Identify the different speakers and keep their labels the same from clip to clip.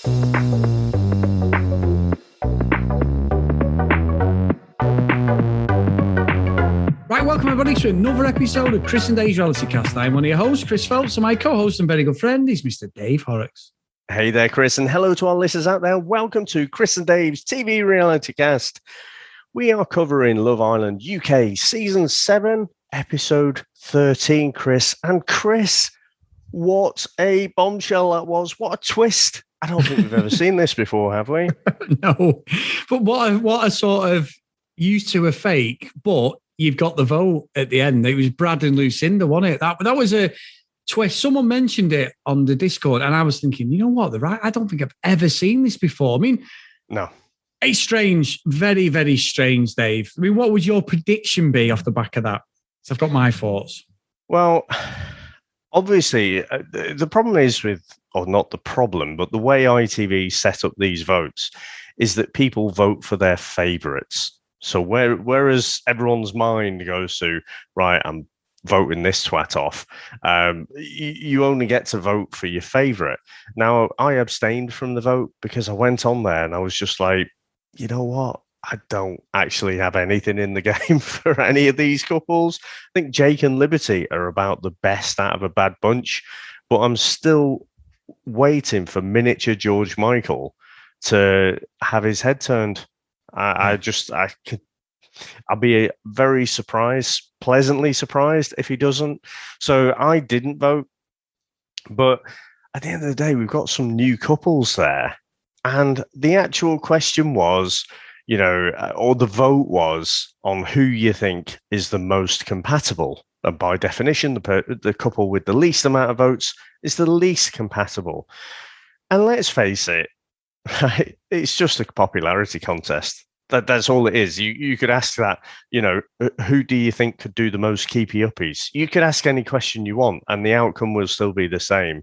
Speaker 1: Right, welcome everybody to another episode of Chris and Dave's Reality Cast. I'm one of your hosts, Chris Phelps, and my co-host and very good friend is Mr. Dave Horrocks.
Speaker 2: Hey there, Chris, and hello to our listeners out there. Welcome to Chris and Dave's TV Reality Cast. We are covering Love Island UK Season 7, Episode 13, Chris. And Chris, what a bombshell that was. What a twist. I don't think we've ever seen this before, have we?
Speaker 1: No, but what a sort of used to a fake, but you've got the vote at the end. It was Brad and Lucinda, wasn't it? That was a twist. Someone mentioned it on the Discord, and I was thinking, you know what? They're right. I don't think I've ever seen this before. I mean,
Speaker 2: no.
Speaker 1: It's strange. Very, very strange, Dave. I mean, what would your prediction be off the back of that? So I've got my thoughts.
Speaker 2: Well, obviously, the problem is with, or not the problem, but the way ITV set up these votes is that people vote for their favourites. So whereas everyone's mind goes to, right, I'm voting this twat off, you only get to vote for your favourite. Now, I abstained from the vote because I went on there and I was just like, you know what? I don't actually have anything in the game for any of these couples. I think Jake and Liberty are about the best out of a bad bunch, but I'm still waiting for miniature George Michael to have his head turned. I'll be very surprised, pleasantly surprised if he doesn't. So I didn't vote. But at the end of the day, we've got some new couples there. And the actual question was, or the vote was on who you think is the most compatible. And by definition, the couple with the least amount of votes is the least compatible. And let's face it, right? It's just a popularity contest. That's all it is. You could ask that, who do you think could do the most keepy uppies? You could ask any question you want and the outcome will still be the same.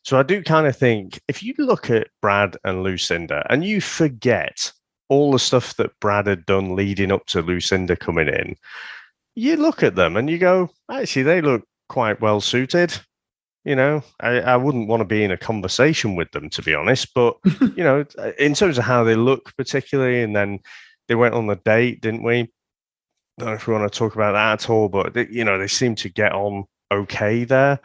Speaker 2: So I do kind of think if you look at Brad and Lucinda and you forget all the stuff that Brad had done leading up to Lucinda coming in, you look at them and you go, actually, they look quite well suited. I wouldn't want to be in a conversation with them, to be honest. But, in terms of how they look particularly, and then they went on the date, didn't we? I don't know if we want to talk about that at all, but, they seem to get on okay there.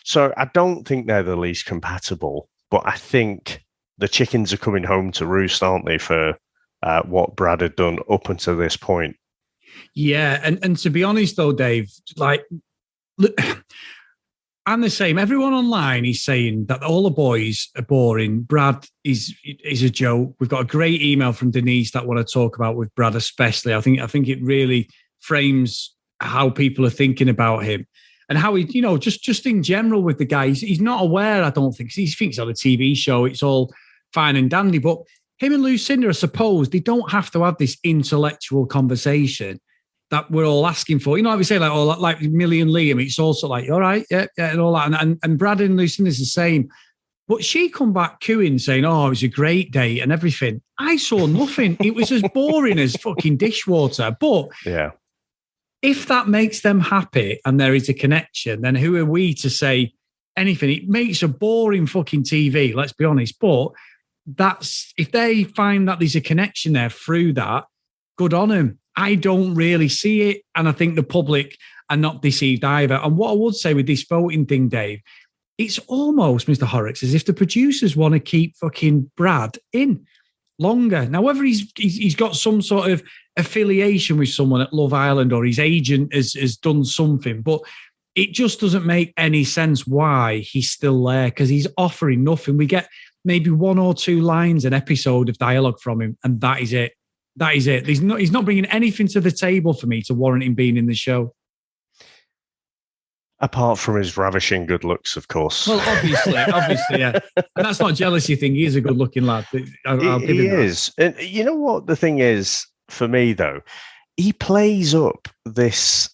Speaker 2: So I don't think they're the least compatible, but I think the chickens are coming home to roost, aren't they, for what Brad had done up until this point.
Speaker 1: Yeah, and to be honest, though, Dave, look, I'm the same. Everyone online is saying that all the boys are boring. Brad is a joke. We've got a great email from Denise that I want to talk about with Brad especially. I think it really frames how people are thinking about him and how he, just in general with the guy. He's not aware, I don't think. He thinks on a TV show, it's all fine and dandy. But him and Lucinda, I suppose, they don't have to have this intellectual conversation that we're all asking for. Like we say, like Millie and Liam, it's also like, all right, yeah, and all that. And Brad and Lucinda's the same. But she come back cooing, saying, oh, it was a great day and everything. I saw nothing. It was as boring as fucking dishwater. But
Speaker 2: yeah,
Speaker 1: if that makes them happy and there is a connection, then who are we to say anything? It makes a boring fucking TV, let's be honest. But if they find that there's a connection there through that, good on them. I don't really see it. And I think the public are not deceived either. And what I would say with this voting thing, Dave, it's almost, Mr. Horrocks, as if the producers want to keep fucking Brad in longer. Now, whether he's got some sort of affiliation with someone at Love Island or his agent has done something, but it just doesn't make any sense why he's still there, because he's offering nothing. We get maybe one or two lines an episode of dialogue from him, and that is it. That is it. He's not bringing anything to the table for me to warrant him being in the show.
Speaker 2: Apart from his ravishing good looks, of course.
Speaker 1: Well, obviously, yeah. And that's not a jealousy thing. He is a good-looking lad. I'll give him
Speaker 2: he is. And you know what the thing is for me, though? He plays up this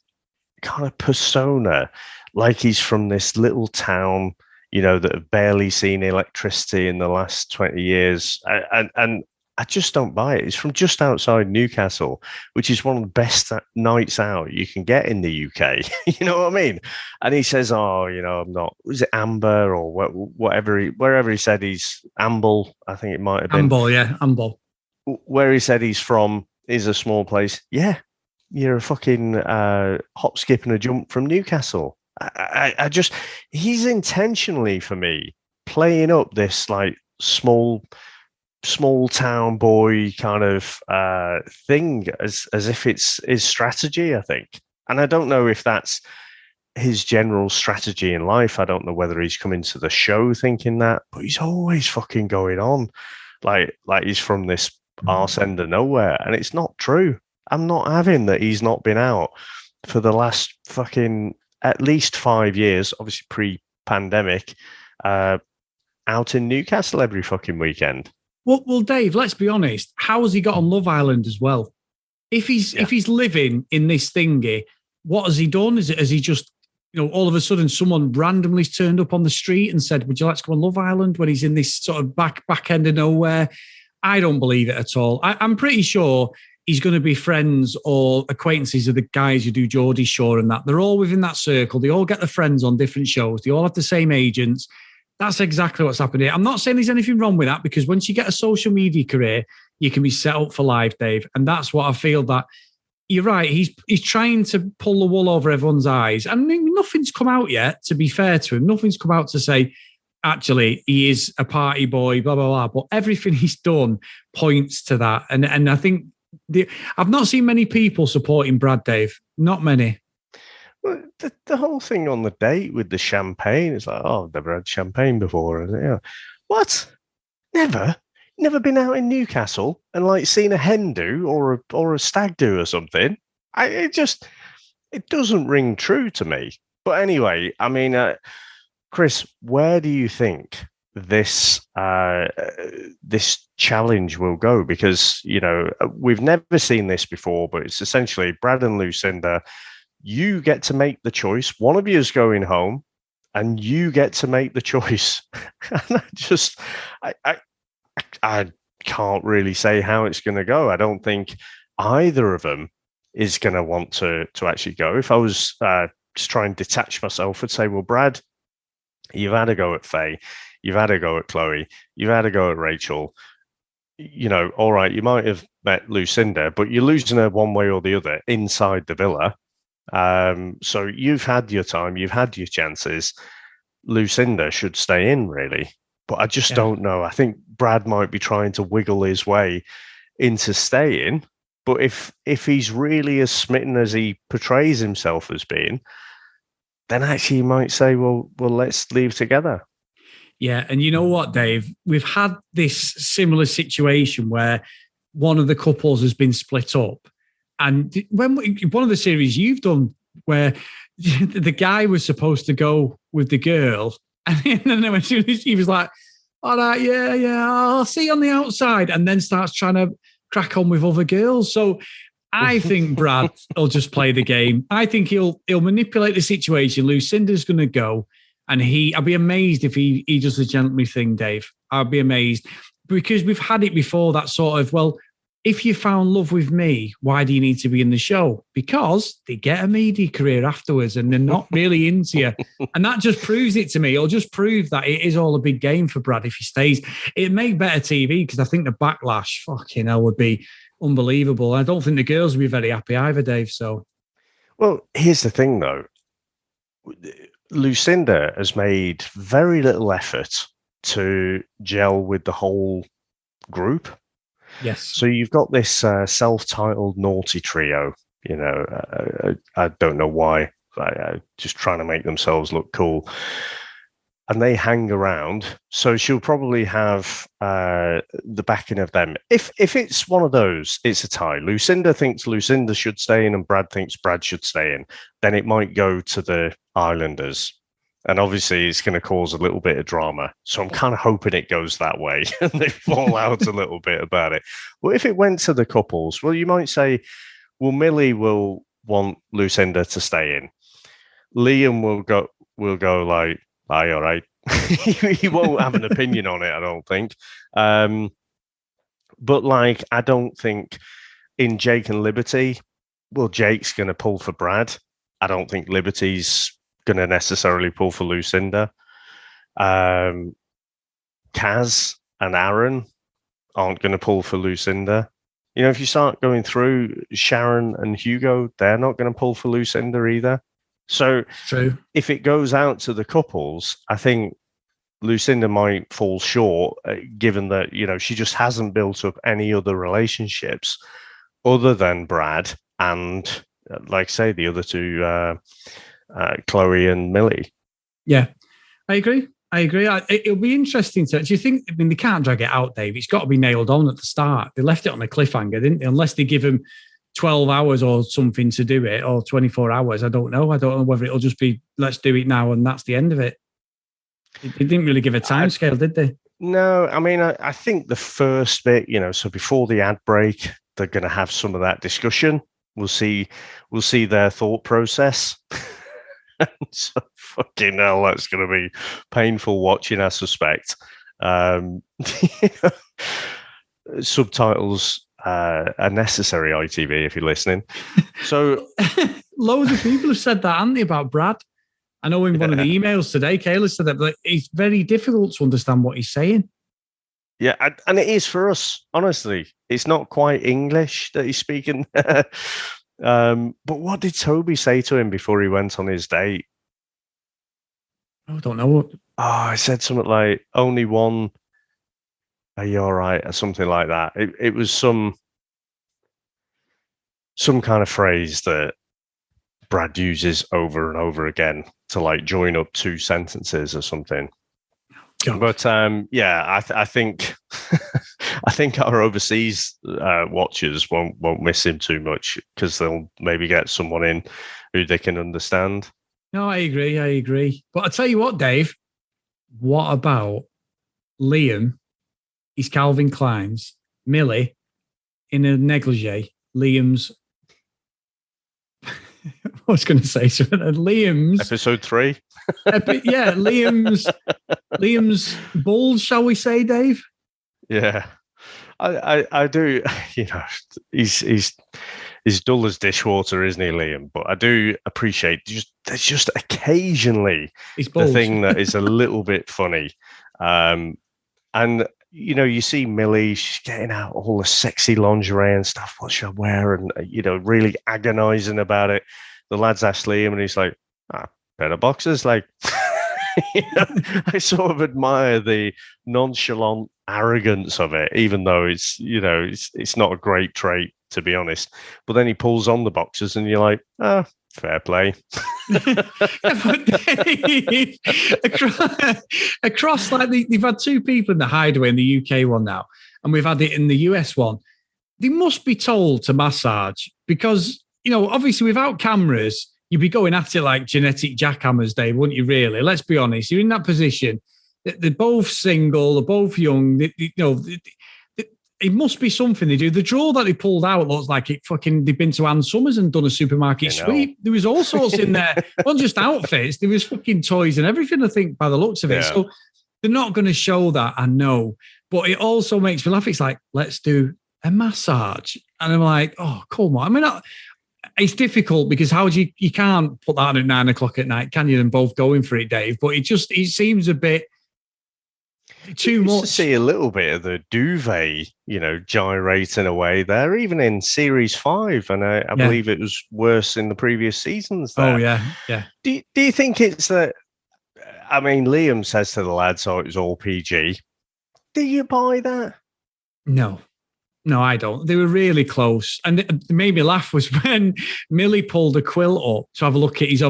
Speaker 2: kind of persona like he's from this little town, that have barely seen electricity in the last 20 years. And I just don't buy it. It's from just outside Newcastle, which is one of the best nights out you can get in the UK. You know what I mean? And he says, "Oh, I'm not. Was it Amber or whatever? Wherever he said he's Amble, I think it might have been
Speaker 1: Amble, yeah, Amble.
Speaker 2: Where he said he's from is a small place. Yeah, you're a fucking hop, skip, and a jump from Newcastle. I just he's intentionally for me playing up this like small town boy kind of thing as if it's his strategy, I think. And I don't know if that's his general strategy in life. I don't know whether he's come into the show thinking that, but he's always fucking going on like he's from this arse end of nowhere, and it's not true. I'm not having that he's not been out for the last fucking at least 5 years, obviously pre-pandemic, out in Newcastle every fucking weekend.
Speaker 1: Well, Dave, let's be honest. How has he got on Love Island as well? If he's living in this thingy, what has he done? Has he just all of a sudden someone randomly turned up on the street and said, "Would you like to go on Love Island?" when he's in this sort of back end of nowhere? I don't believe it at all. I'm pretty sure he's going to be friends or acquaintances of the guys who do Geordie Shore and that. They're all within that circle. They all get their friends on different shows. They all have the same agents. That's exactly what's happening here. I'm not saying there's anything wrong with that, because once you get a social media career, you can be set up for life, Dave. And that's what I feel that you're right. He's trying to pull the wool over everyone's eyes. And nothing's come out yet, to be fair to him. Nothing's come out to say, actually, he is a party boy, blah, blah, blah. But everything he's done points to that. And I think I've not seen many people supporting Brad, Dave. Not many.
Speaker 2: Well, the whole thing on the date with the champagne, it's like, oh, I've never had champagne before. What? Never? Never been out in Newcastle and like seen a hen do or a stag do or something? It doesn't ring true to me. But anyway, I mean, Chris, where do you think this challenge will go? Because we've never seen this before, but it's essentially Brad and Lucinda. You get to make the choice. One of you is going home, and you get to make the choice. And I can't really say how it's going to go. I don't think either of them is going to want to actually go. If I was just trying to detach myself, I'd say, well, Brad, you've had a go at Faye, you've had a go at Chloe, you've had a go at Rachel. All right, you might have met Lucinda, but you're losing her one way or the other inside the villa. So you've had your time, you've had your chances. Lucinda should stay in, really. But I just don't know. I think Brad might be trying to wiggle his way into staying. But if he's really as smitten as he portrays himself as being, then actually you might say, well, let's leave together.
Speaker 1: Yeah, and you know what, Dave? We've had this similar situation where one of the couples has been split up. And one of the series you've done where the guy was supposed to go with the girl, and then as soon as he was like, all right, yeah, I'll see you on the outside, and then starts trying to crack on with other girls. So I think Brad will just play the game. I think he'll manipulate the situation. Lucinda's going to go, and I'll be amazed if he does the gentlemanly thing, Dave. I'll be amazed, because we've had it before, that sort of, well, if you found love with me, why do you need to be in the show? Because they get a media career afterwards and they're not really into you. And that just proves it to me. It'll just prove that it is all a big game for Brad if he stays. It'd make better TV, because I think the backlash, fucking hell, would be unbelievable. I don't think the girls would be very happy either, Dave. So,
Speaker 2: well, here's the thing, though. Lucinda has made very little effort to gel with the whole group.
Speaker 1: Yes.
Speaker 2: So you've got this self-titled naughty trio. I don't know why. Just trying to make themselves look cool. And they hang around. So she'll probably have the backing of them. If it's one of those, it's a tie. Lucinda thinks Lucinda should stay in and Brad thinks Brad should stay in. Then it might go to the Islanders. And obviously, it's going to cause a little bit of drama. So I'm kind of hoping it goes that way and they fall out a little bit about it. But if it went to the couples, well, you might say, well, Millie will want Lucinda to stay in. Liam will go like, aye, all right. He won't have an opinion on it, I don't think. But like, I don't think in Jake and Liberty, well, Jake's going to pull for Brad. I don't think Liberty's going to necessarily pull for Lucinda. Kaz and Aaron aren't going to pull for Lucinda. You know, if you start going through Sharon and Hugo, they're not going to pull for Lucinda either. So
Speaker 1: True.
Speaker 2: If it goes out to the couples, I think Lucinda might fall short, given that, you know, she just hasn't built up any other relationships other than Brad and, like I say, the other two, Chloe and Millie.
Speaker 1: Yeah, I agree. It'll be interesting to. Do you think? I mean, they can't drag it out, Dave. It's got to be nailed on at the start. They left it on a cliffhanger, didn't they? Unless they give them 12 hours or something to do it, or 24 hours. I don't know. I don't know whether it'll just be let's do it now and that's the end of it. They didn't really give a time scale, did they?
Speaker 2: No, I mean, I think the first bit, you know, so before the ad break, they're going to have some of that discussion. We'll see their thought process. So fucking hell, that's going to be painful watching, I suspect. Subtitles are necessary, ITV, if you're listening. So
Speaker 1: loads of people have said that, haven't they, about Brad? I know in one of the emails today, Kayla said that, but it's very difficult to understand what he's saying.
Speaker 2: Yeah, and it is for us, honestly. It's not quite English that he's speaking. But what did Toby say to him before he went on his date?
Speaker 1: I don't know.
Speaker 2: I said something like, only one, are you all right? Or something like that. It was some kind of phrase that Brad uses over and over again to like join up two sentences or something. God. But yeah, I think I think our overseas watchers won't miss him too much because they'll maybe get someone in who they can understand.
Speaker 1: No, I agree. But I tell you what, Dave, what about Liam? He's Calvin Klein's, Millie in a negligee, Liam's. I was going to say something. Liam's
Speaker 2: episode 3.
Speaker 1: Yeah, Liam's balls, shall we say, Dave?
Speaker 2: Yeah, I do. You know, he's dull as dishwater, isn't he, Liam? But I do appreciate there's just occasionally the thing that is a little bit funny, and you know, you see Millie, she's getting out all the sexy lingerie and stuff. What should I wear? And you know, really agonizing about it. The lads ask Liam, and he's like, pair of boxers, like. You know, I sort of admire the nonchalant arrogance of it, even though it's, you know, it's not a great trait, to be honest. But then he pulls on the boxers and you're like, fair play.
Speaker 1: across like they've had two people in the hideaway in the UK one now, and we've had it in the US one. They must be told to massage because, you know, obviously without cameras, you'd be going at it like genetic jackhammers, Dave, wouldn't you, really? Let's be honest. You're in that position. They're both single. They're both young. It must be something they do. The drawer that they pulled out looks like they've been to Ann Summers and done a supermarket sweep. There was all sorts in there. Not just outfits. There was fucking toys and everything, I think, by the looks of it. Yeah. So they're not going to show that, I know. But it also makes me laugh. It's like, let's do a massage. And I'm like, oh, come on. I mean, it's difficult because you can't put that on at 9 o'clock at night, can you? Them both going for it, Dave. But it seems a bit too much.
Speaker 2: To see a little bit of the duvet, you know, gyrating away there, even in series 5, and I believe it was worse in the previous seasons. There.
Speaker 1: Oh yeah.
Speaker 2: Do you think it's that? I mean, Liam says to the lads, "Oh, it was all PG." Do you buy that?
Speaker 1: No, I don't. They were really close. And it made me laugh was when Millie pulled a quilt up to have a look at his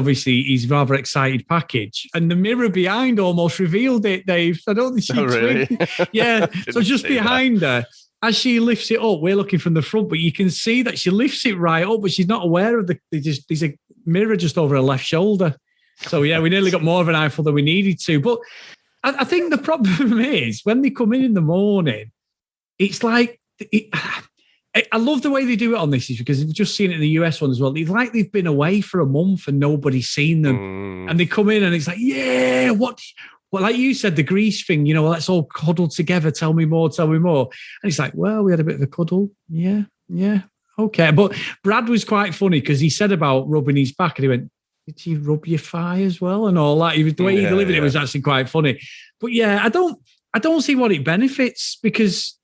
Speaker 1: rather excited package. And the mirror behind almost revealed it, Dave. I don't think she
Speaker 2: really?
Speaker 1: Yeah. So just behind her, as she lifts it up, we're looking from the front, but you can see that she lifts it right up, but she's not aware of there's a mirror just over her left shoulder. So yeah, we nearly got more of an eyeful than we needed to. But I think the problem is when they come in the morning, it's like, I love the way they do it on this is because we've just seen it in the US one as well. It's like they've been away for a month and nobody's seen them. And they come in and it's like, yeah, what Well, like you said, the Grease thing, let's all cuddle together. Tell me more, tell me more. And it's like, well, we had a bit of a cuddle. Yeah. Okay. But Brad was quite funny because he said about rubbing his back and he went, did you rub your thigh as well? And all that. The way he delivered it was actually quite funny. But yeah, I don't see what it benefits because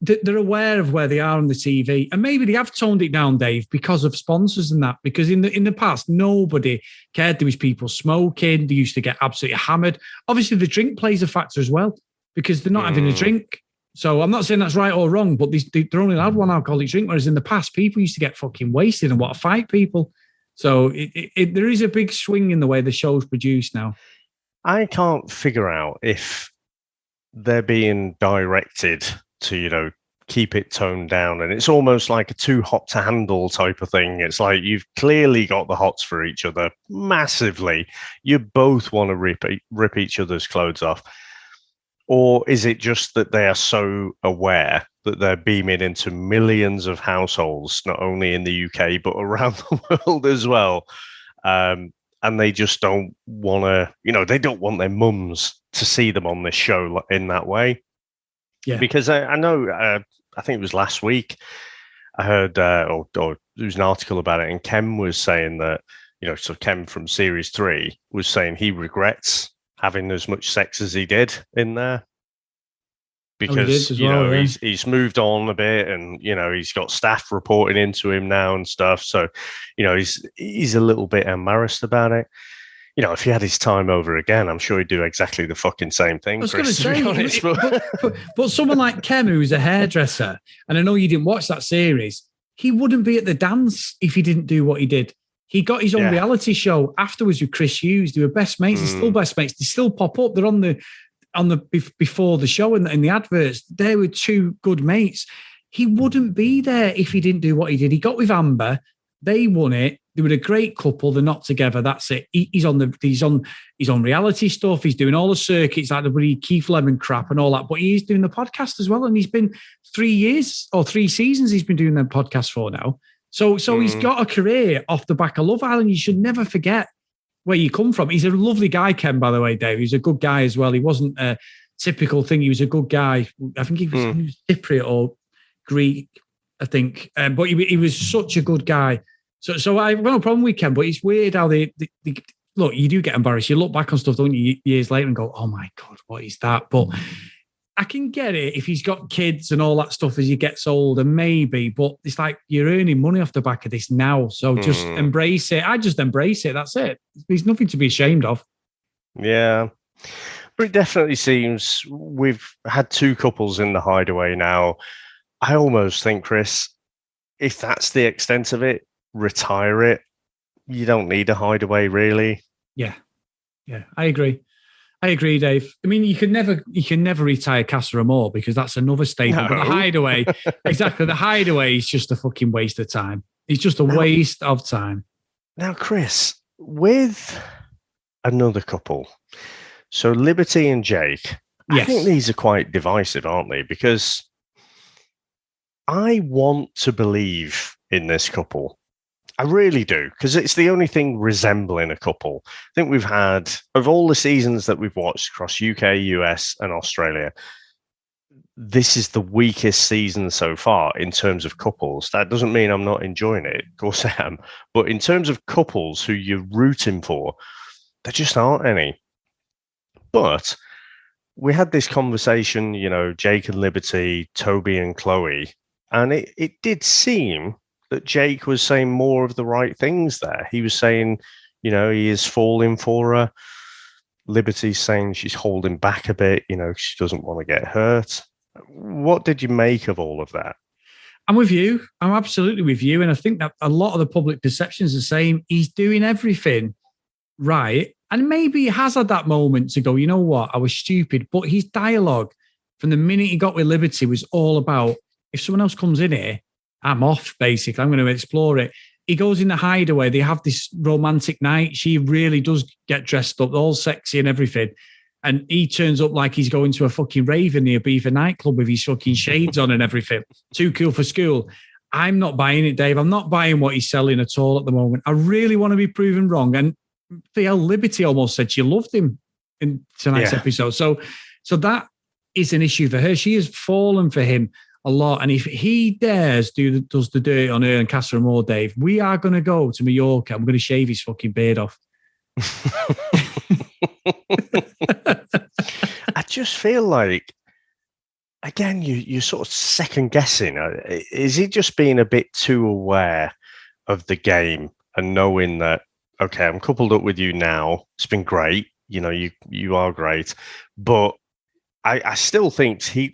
Speaker 1: they're aware of where they are on the TV, and maybe they have toned it down, Dave, because of sponsors and that. Because in the past, nobody cared. There was people smoking. They used to get absolutely hammered. Obviously, the drink plays a factor as well because they're not having a drink. So I'm not saying that's right or wrong, but they're only allowed one alcoholic drink. Whereas in the past, people used to get fucking wasted and want to fight people. So there is a big swing in the way the show's produced now.
Speaker 2: I can't figure out if they're being directed to, keep it toned down. And it's almost like a too hot to handle type of thing. It's like you've clearly got the hots for each other massively. You both want to rip each other's clothes off. Or is it just that they are so aware that they're beaming into millions of households, not only in the UK, but around the world as well? And they just don't want to, they don't want their mums to see them on this show in that way.
Speaker 1: Yeah.
Speaker 2: Because I know, I think it was last week, I heard, or there was an article about it, and Kem was saying that, so Kem from Series 3 was saying he regrets having as much sex as he did in there. Because, he's moved on a bit and, he's got staff reporting into him now and stuff. So, he's a little bit embarrassed about it. If he had his time over again, I'm sure he'd do exactly the fucking same thing.
Speaker 1: I was going to say, but someone like Kem, who's a hairdresser, and I know you didn't watch that series, he wouldn't be at the dance if he didn't do what he did. He got his own reality show afterwards with Chris Hughes. They were best mates. They're still best mates. They still pop up. They're on the before the show and in the adverts. They were two good mates. He wouldn't be there if he didn't do what he did. He got with Amber. They won it. They were a great couple. They're not together. That's it. He's on reality stuff. He's doing all the circuits like the Keith Lemon crap and all that. But he's doing the podcast as well. And he's been 3 years or 3 seasons he's been doing the podcast for now. So he's got a career off the back of Love Island. You should never forget where you come from. He's a lovely guy, Ken, by the way, Dave. He's a good guy as well. He wasn't a typical thing. He was a good guy. I think he was Cypriot or Greek, I think. But he was such a good guy. So I've got no problem with Ken, but it's weird how they look, you do get embarrassed. You look back on stuff, don't you, years later and go, oh my God, what is that? But I can get it if he's got kids and all that stuff as he gets older, maybe. But it's like you're earning money off the back of this now. So just embrace it. I just embrace it. That's it. There's nothing to be ashamed of.
Speaker 2: Yeah. But it definitely seems we've had 2 couples in the Hideaway now. I almost think, Chris, if that's the extent of it, retire it. You don't need a Hideaway, really.
Speaker 1: Yeah, I agree, Dave. I mean, you can never retire Casa Amor because that's another staple. No. But the Hideaway, exactly, the Hideaway is just a fucking waste of time. It's just a waste of time.
Speaker 2: Now, Chris, with another couple, so Liberty and Jake, I think these are quite divisive, aren't they? Because I want to believe in this couple. I really do, because it's the only thing resembling a couple. I think we've had, of all the seasons that we've watched across UK, US, and Australia, this is the weakest season so far in terms of couples. That doesn't mean I'm not enjoying it. Of course I am. But in terms of couples who you're rooting for, there just aren't any. But we had this conversation, Jake and Liberty, Toby and Chloe, and it did seem that Jake was saying more of the right things there. He was saying, he is falling for her. Liberty's saying she's holding back a bit, she doesn't want to get hurt. What did you make of all of that?
Speaker 1: I'm with you. I'm absolutely with you. And I think that a lot of the public perception is the same. He's doing everything right. And maybe he has had that moment to go, you know what, I was stupid. But his dialogue from the minute he got with Liberty was all about, if someone else comes in here, I'm off, basically. I'm going to explore it. He goes in the Hideaway. They have this romantic night. She really does get dressed up, all sexy and everything. And he turns up like he's going to a fucking rave in the Ibiza nightclub with his fucking shades on and everything. Too cool for school. I'm not buying it, Dave. I'm not buying what he's selling at all at the moment. I really want to be proven wrong. And the Liberty almost said she loved him in tonight's episode. So that is an issue for her. She has fallen for him a lot. And if he dares does the dirt on her and Casa Amor, Dave, we are going to go to Mallorca. I'm going to shave his fucking beard off.
Speaker 2: I just feel like, again, you're sort of second guessing. Is he just being a bit too aware of the game and knowing that, okay, I'm coupled up with you now. It's been great. You know, you are great. But I still think he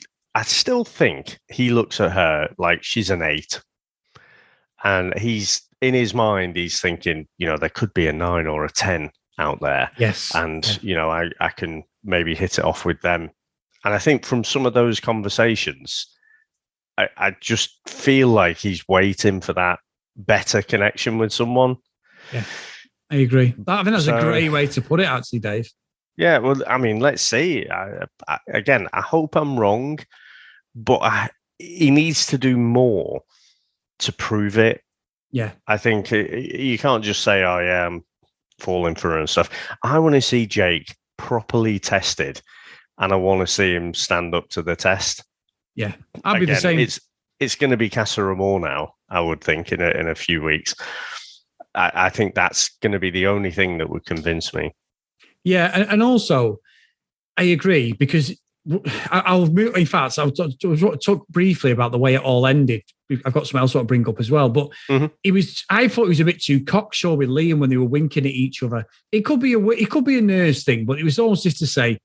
Speaker 2: looks at her like she's an 8. And he's, in his mind, he's thinking, you know, there could be a 9 or a 10 out there.
Speaker 1: Yes.
Speaker 2: And, you know, I can maybe hit it off with them. And I think from some of those conversations, I just feel like he's waiting for that better connection with someone.
Speaker 1: Yeah, I agree. I think that's a great way to put it, actually, Dave.
Speaker 2: Yeah, well, I mean, let's see. Again, I hope I'm wrong, but he needs to do more to prove it.
Speaker 1: Yeah.
Speaker 2: I think you can't just say, oh, yeah, I'm falling for her and stuff. I want to see Jake properly tested, and I want to see him stand up to the test.
Speaker 1: Yeah, I'll be the same.
Speaker 2: It's going to be Casa Amor now, I would think, in a few weeks. I think that's going to be the only thing that would convince me.
Speaker 1: Yeah, and also, I agree, because I'll talk briefly about the way it all ended. I've got something else I want to bring up as well, but I thought it was a bit too cocksure with Liam when they were winking at each other. It could be a nurse thing, but it was almost just to say,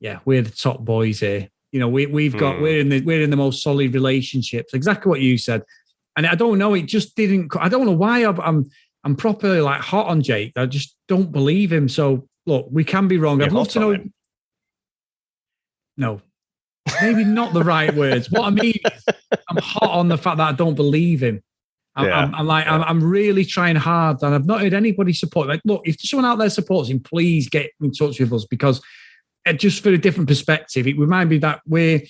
Speaker 1: yeah, we're the top boys here. You know, we're in the most solid relationships. Exactly what you said, and I don't know. It just didn't. I don't know why I'm properly like hot on Jake. I just don't believe him. So look, we can be wrong. I'd love to know. No, maybe not the right words. What I mean is, I'm hot on the fact that I don't believe him. I'm really trying hard, and I've not heard anybody support. Like, look, if someone out there supports him, please get in touch with us, because just for a different perspective, it reminds me that we're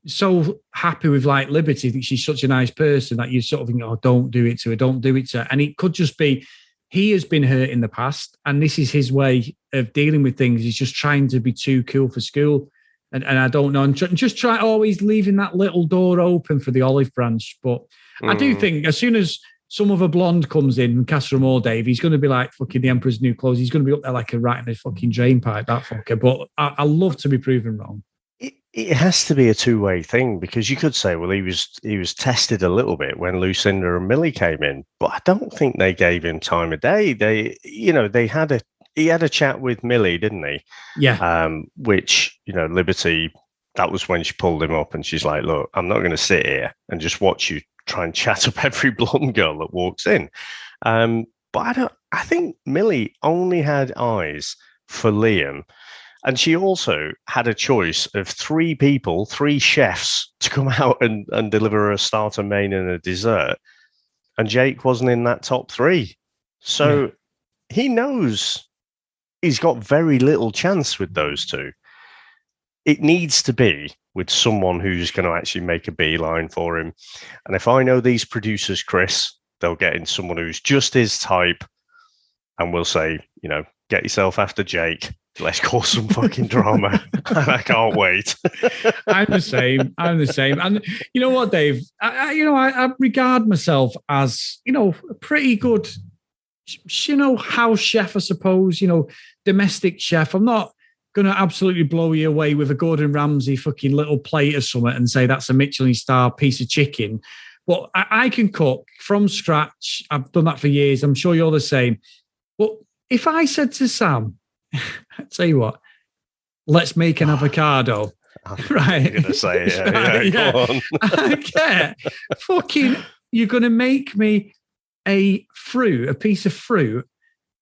Speaker 1: so happy with like Liberty. I think she's such a nice person that you sort of think, oh, don't do it to her, don't do it to her. And it could just be he has been hurt in the past, and this is his way of dealing with things. He's just trying to be too cool for school. And I don't know. And just try always leaving that little door open for the olive branch. But I do think as soon as some other blonde comes in, Casa Amor, Dave, he's going to be like fucking the Emperor's New Clothes. He's going to be up there like a rat in a fucking drain pipe, that fucker. But I love to be proven wrong.
Speaker 2: It has to be a two-way thing, because you could say, well, he was tested a little bit when Lucinda and Millie came in, but I don't think they gave him time of day. He had a chat with Millie, didn't he?
Speaker 1: Yeah.
Speaker 2: Which, you know, Liberty, that was when she pulled him up and she's like, look, I'm not going to sit here and just watch you try and chat up every blonde girl that walks in. But I think Millie only had eyes for Liam. And she also had a choice of 3 people, 3 chefs to come out and deliver a starter, main, and a dessert. And Jake wasn't in that top 3. So he knows he's got very little chance with those 2. It needs to be with someone who's going to actually make a beeline for him. And if I know these producers, Chris, they'll get in someone who's just his type, and we'll say, you know, get yourself after Jake. Let's cause some fucking drama. I can't wait.
Speaker 1: I'm the same. And you know what, Dave? I regard myself as, you know, a pretty good, you know, house chef, I suppose, you know, domestic chef. I'm not going to absolutely blow you away with a Gordon Ramsay fucking little plate or something and say that's a Michelin star piece of chicken. But I can cook from scratch. I've done that for years. I'm sure you're the same. But if I said to Sam, I tell you what, let's make an avocado. Right.
Speaker 2: You're going to say it. Yeah, go on.
Speaker 1: Yeah. Fucking, you're going to make me a piece of fruit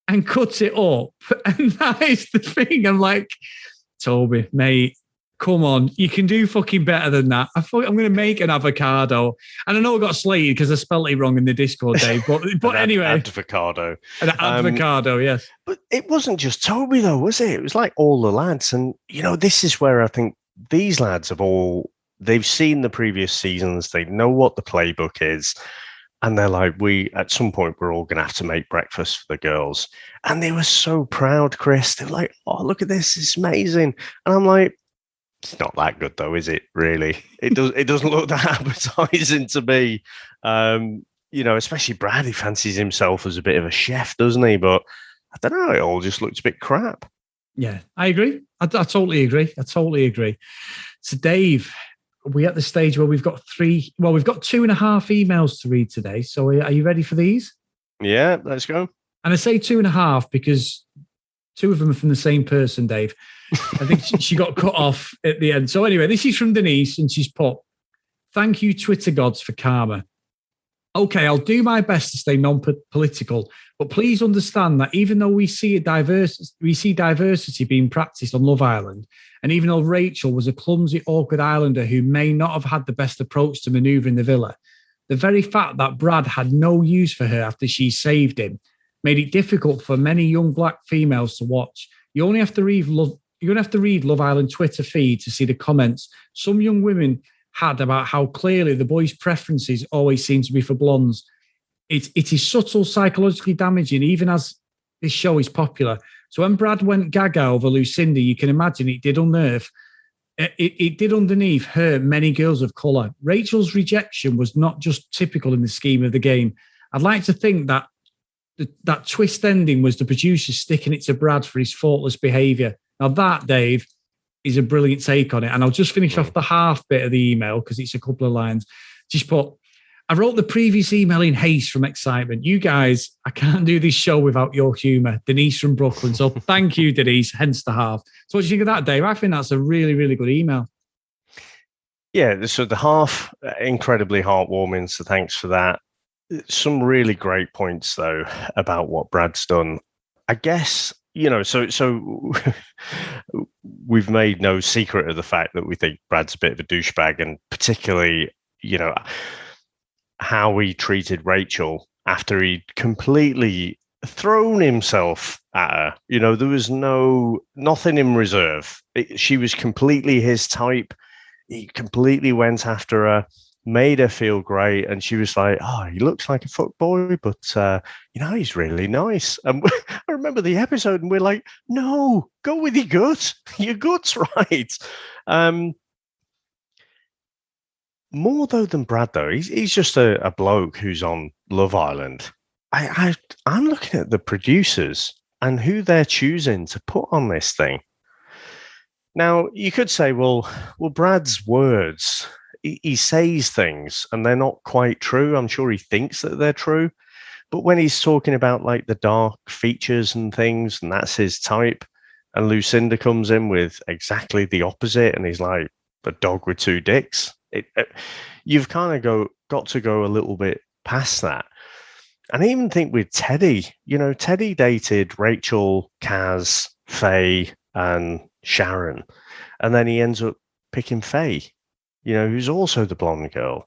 Speaker 1: and cut it up. And that is the thing. I'm like, Toby, mate, come on. You can do fucking better than that. I'm going to make an avocado. And I know I got slated because I spelled it wrong in the Discord, Dave. But anyway.
Speaker 2: Avocado.
Speaker 1: An avocado, yes.
Speaker 2: But it wasn't just Toby, though, was it? It was like all the lads. And, you know, this is where I think these lads they've seen the previous seasons. They know what the playbook is. And they're like, at some point, we're all going to have to make breakfast for the girls. And they were so proud, Chris. They were like, oh, look at this. It's amazing. And I'm like, it's not that good though, is it? Really? It doesn't look that appetizing to me. Especially Brad, he fancies himself as a bit of a chef, doesn't he? But I don't know, it all just looks a bit crap.
Speaker 1: Yeah, I agree. I totally agree. So Dave, we're at the stage where we've got 2.5 emails to read today. So are you ready for these?
Speaker 2: Yeah, let's go.
Speaker 1: And I say 2.5 because 2 of them are from the same person, Dave. I think she got cut off at the end. So anyway, this is from Denise, and she's put, "Thank you, Twitter gods, for karma. Okay, I'll do my best to stay non-political, but please understand that even though we see diversity being practiced on Love Island, and even though Rachel was a clumsy, awkward Islander who may not have had the best approach to manoeuvring the villa, the very fact that Brad had no use for her after she saved him made it difficult for many young black females to watch. You only have to read Love Island Twitter feed to see the comments some young women had about how clearly the boys' preferences always seem to be for blondes. It is subtle, psychologically damaging, even as this show is popular. So when Brad went gaga over Lucinda, you can imagine it did underneath her many girls of colour. Rachel's rejection was not just typical in the scheme of the game. I'd like to think that that twist ending was the producers sticking it to Brad for his faultless behaviour. Now that, Dave, is a brilliant take on it. And I'll just finish off the half bit of the email because it's a couple of lines. Just put, I wrote the previous email in haste from excitement. You guys, I can't do this show without your humour. Denise from Brooklyn. So thank you, Denise, hence the half. So what do you think of that, Dave? I think that's a really, really good email.
Speaker 2: Yeah, so the half, incredibly heartwarming. So thanks for that. Some really great points, though, about what Brad's done. I guess, so we've made no secret of the fact that we think Brad's a bit of a douchebag, and particularly, how he treated Rachel after he'd completely thrown himself at her. There was nothing in reserve. She was completely his type. He completely went after her, made her feel great, and she was like, "Oh, he looks like a fuckboy, but he's really nice." And I remember the episode, and we're like, "No, go with your gut. Your gut's right." More though than Brad, though, he's just a bloke who's on Love Island. I'm looking at the producers and who they're choosing to put on this thing. Now, you could say, well, Brad's words. He says things and they're not quite true. I'm sure he thinks that they're true. But when he's talking about like the dark features and things, and that's his type, and Lucinda comes in with exactly the opposite, and he's like a dog with two dicks. You've kind of got to go a little bit past that. And I even think with Teddy, Teddy dated Rachel, Kaz, Faye, and Sharon. And then he ends up picking Faye, who's also the blonde girl.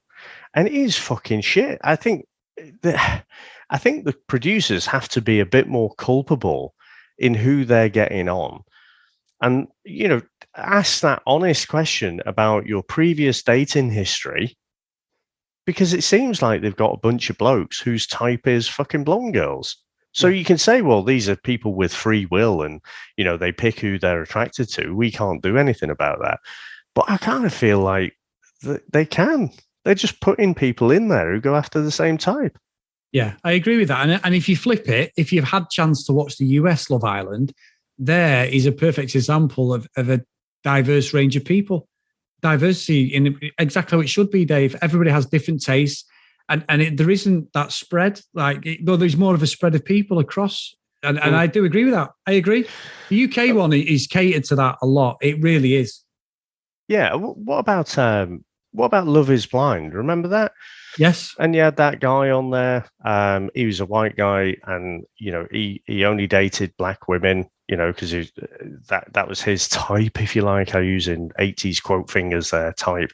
Speaker 2: And it is fucking shit. I think the producers have to be a bit more culpable in who they're getting on. And, ask that honest question about your previous dating history, because it seems like they've got a bunch of blokes whose type is fucking blonde girls. So you can say, well, these are people with free will and, they pick who they're attracted to. We can't do anything about that. But I kind of feel like they can. They're just putting people in there who go after the same type.
Speaker 1: Yeah, I agree with that. And if you flip it, if you've had chance to watch the US Love Island, there is a perfect example of a diverse range of people. Diversity in exactly how it should be, Dave. Everybody has different tastes. And there isn't that spread. Though there's more of a spread of people across. And I do agree with that. I agree. The UK one is catered to that a lot. It really is.
Speaker 2: Yeah. What about Love Is Blind? Remember that?
Speaker 1: Yes.
Speaker 2: And you had that guy on there. He was a white guy, and he only dated black women. Because that was his type, if you like. I use in 80s quote fingers there, type.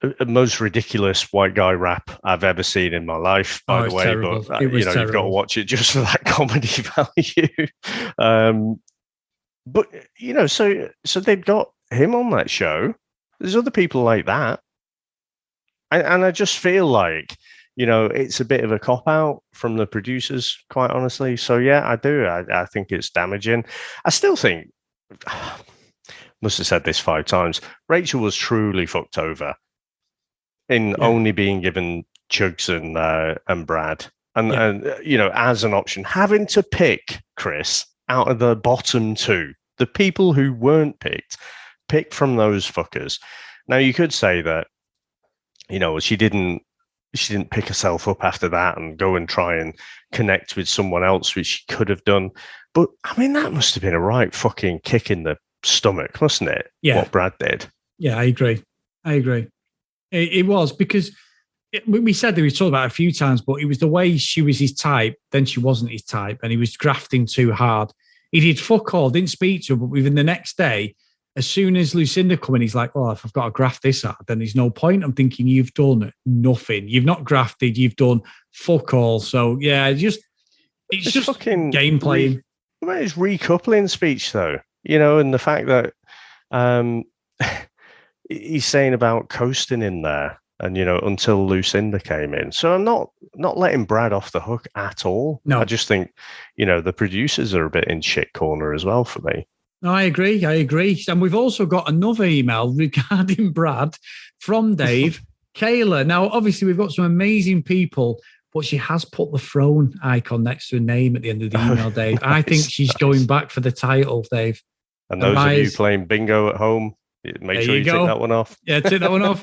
Speaker 2: The most ridiculous white guy rap I've ever seen in my life, by the way.
Speaker 1: Terrible.
Speaker 2: But you've got to watch it just for that comedy value. But so they've got him on that show. There's other people like that, and I just feel like it's a bit of a cop out from the producers, quite honestly. So yeah, I do. I think it's damaging. I still think, must have said this 5 times, Rachel was truly fucked over in only being given Chugs and Brad. And as an option, having to pick Chris out of the bottom two, the people who weren't picked from those fuckers. Now you could say that, she didn't pick herself up after that and go and try and connect with someone else, which she could have done. But I mean, that must have been a right fucking kick in the stomach, mustn't it?
Speaker 1: Yeah.
Speaker 2: What Brad did.
Speaker 1: Yeah, I agree. It was because we said that we talked about it a few times, but it was the way she was his type, then she wasn't his type, and he was grafting too hard. He did fuck all, didn't speak to her, but within the next day, as soon as Lucinda come in, he's like, "Oh, if I've got to graft this out, then there's no point." I'm thinking, you've done nothing. You've not grafted. You've done fuck all. So yeah, it's just fucking gameplay.
Speaker 2: It's recoupling speech, though. And the fact that he's saying about coasting in there, and until Lucinda came in. So I'm not letting Brad off the hook at all.
Speaker 1: No,
Speaker 2: I just think the producers are a bit in shit corner as well for me.
Speaker 1: No, I agree. And we've also got another email regarding Brad from Dave. Kayla. Now, obviously, we've got some amazing people, but she has put the throne icon next to her name at the end of the email, Dave. I think she's going back for the title, Dave.
Speaker 2: And those of you playing bingo at home, make sure you take that one off.
Speaker 1: Yeah, take that one off.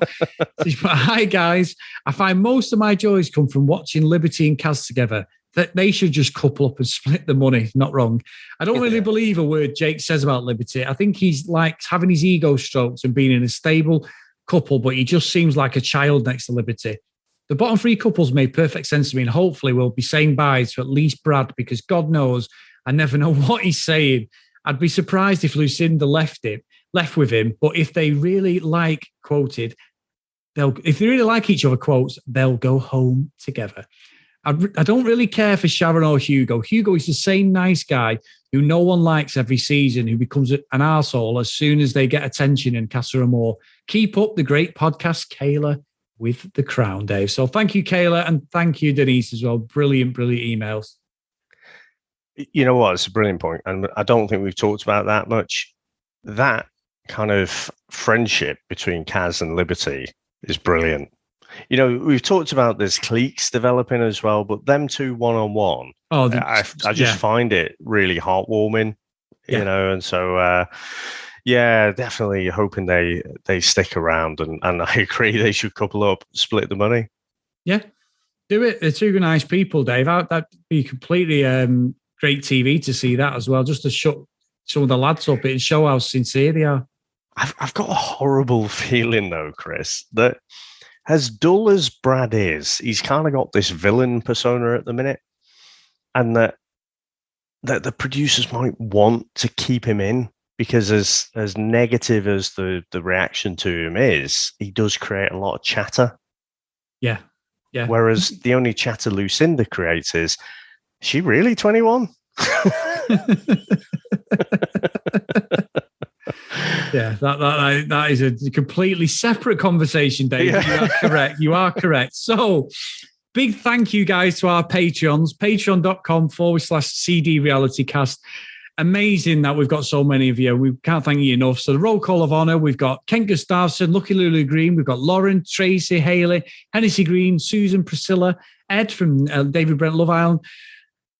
Speaker 1: Hi, guys. I find most of my joys come from watching Liberty and Kaz together. That they should just couple up and split the money. Not wrong. I don't really believe a word Jake says about Liberty. I think he's like having his ego strokes and being in a stable couple, but he just seems like a child next to Liberty. The bottom three couples made perfect sense to me, and hopefully we'll be saying bye to at least Brad, because God knows I never know what he's saying. I'd be surprised if Lucinda left with him, but if they really like if they really like each other, quotes, they'll go home together. I don't really care for Sharon or Hugo. Hugo is the same nice guy who no one likes every season, who becomes an arsehole as soon as they get attention in Casa Amor. Keep up the great podcast, Kayla, with the crown, Dave. So thank you, Kayla, and thank you, Denise, as well. Brilliant emails.
Speaker 2: You know what? It's a brilliant point, and I don't think we've talked about that much. That kind of friendship between Kaz and Liberty is brilliant. We've talked about there's cliques developing as well, but them two one-on-one, I just find it really heartwarming, and so, definitely hoping they stick around, and I agree they should couple up, split the money. Yeah,
Speaker 1: do it. They're two nice people, Dave. That'd be completely great TV to see that as well, just to shut some of the lads up and show how sincere they are.
Speaker 2: I've got a horrible feeling, though, Chris, that as dull as Brad is, he's kind of got this villain persona at the minute, and that the producers might want to keep him in, because as negative as the reaction to him is, he does create a lot of chatter.
Speaker 1: Yeah.
Speaker 2: Whereas the only chatter Lucinda creates is, she really 21?
Speaker 1: Yeah, that is a completely separate conversation, Dave. Yeah. You are correct. So, big thank you, guys, to our Patreons. Patreon.com/CD RealityCast. Amazing that we've got so many of you. We can't thank you enough. So, the roll call of honor, we've got Kent Gustafson, Lucky Lulu Green, we've got Lauren, Tracy, Haley, Hennessy Green, Susan, Priscilla, Ed from David Brent Love Island,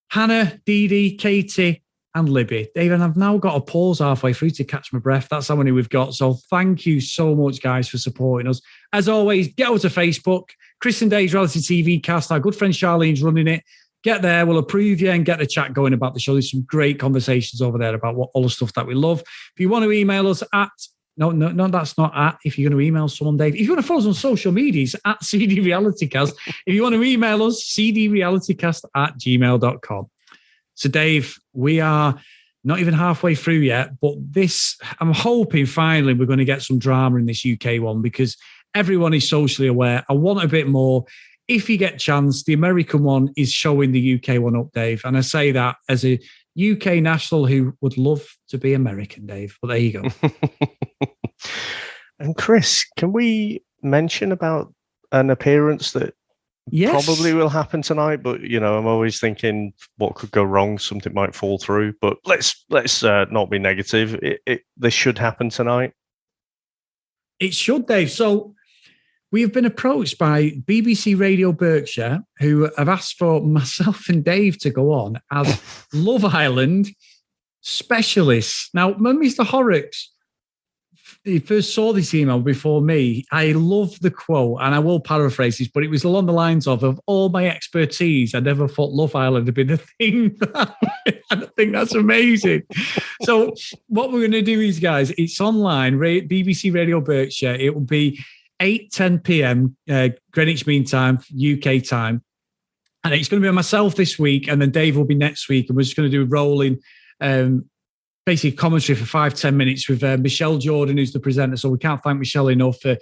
Speaker 1: Hannah, Dee Dee, Katie, and Libby. David, I've now got a pause halfway through to catch my breath. That's how many we've got. So thank you so much, guys, for supporting us. As always, get over to Facebook, Chris and Dave's Reality TV Cast. Our good friend Charlene's running it. Get there. We'll approve you and get the chat going about the show. There's some great conversations over there about all the stuff that we love. If you want to email us at... No, that's not at. If you're going to email someone, Dave. If you want to follow us on social medias, at CD RealityCast. If you want to email us, cdrealitycast@gmail.com. So, Dave, we are not even halfway through yet, but I'm hoping finally we're going to get some drama in this UK one, because everyone is socially aware. I want a bit more. If you get a chance, the American one is showing the UK one up, Dave. And I say that as a UK national who would love to be American, Dave. But there you go.
Speaker 2: And Chris, can we mention about an appearance that
Speaker 1: Yes.
Speaker 2: Probably will happen tonight, but I'm always thinking what could go wrong. Something might fall through, but let's not be negative. This should happen tonight.
Speaker 1: It should, Dave. So we have been approached by BBC Radio Berkshire, who have asked for myself and Dave to go on as Love Island specialists. Now, when Mr. Horrocks, he first saw this email before me, I love the quote, and I will paraphrase this, but it was along the lines of all my expertise, I never thought Love Island had been a thing. I think that's amazing. So what we're going to do is, guys, it's online, BBC Radio Berkshire. It will be 8:10 p.m. Greenwich Mean Time, UK time. And it's going to be myself this week, and then Dave will be next week, and we're just going to do rolling basically commentary for 5-10 minutes with Michelle Jordan, who's the presenter. So we can't thank Michelle enough for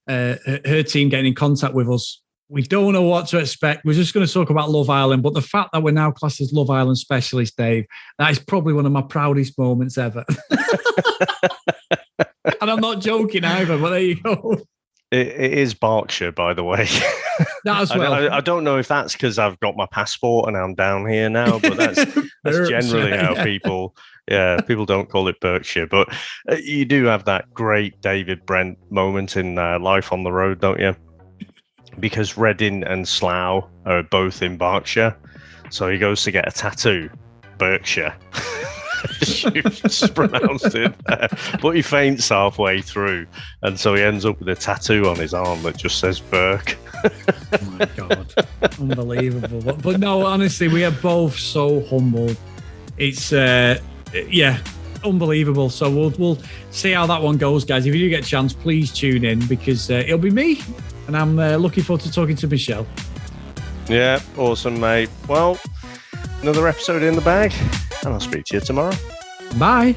Speaker 1: her team getting in contact with us. We don't know what to expect. We're just going to talk about Love Island. But the fact that we're now classed as Love Island specialists, Dave, that is probably one of my proudest moments ever. And I'm not joking either, but there you go.
Speaker 2: It is Berkshire, by the way.
Speaker 1: That as well.
Speaker 2: I don't know if that's because I've got my passport and I'm down here now, but that's generally how people don't call it Berkshire. But you do have that great David Brent moment in Life on the Road, don't you? Because Reading and Slough are both in Berkshire. So he goes to get a tattoo, Berkshire. You've just pronounced it there. But he faints halfway through, and so he ends up with a tattoo on his arm that just says Burke.
Speaker 1: Oh my God. Unbelievable. But no, honestly, we are both so humbled. It's unbelievable. So we'll see how that one goes, guys. If you do get a chance, please tune in, because it'll be me, and I'm looking forward to talking to Michelle.
Speaker 2: Yeah, awesome, mate. Well, another episode in the bag, and I'll speak to you tomorrow.
Speaker 1: Bye.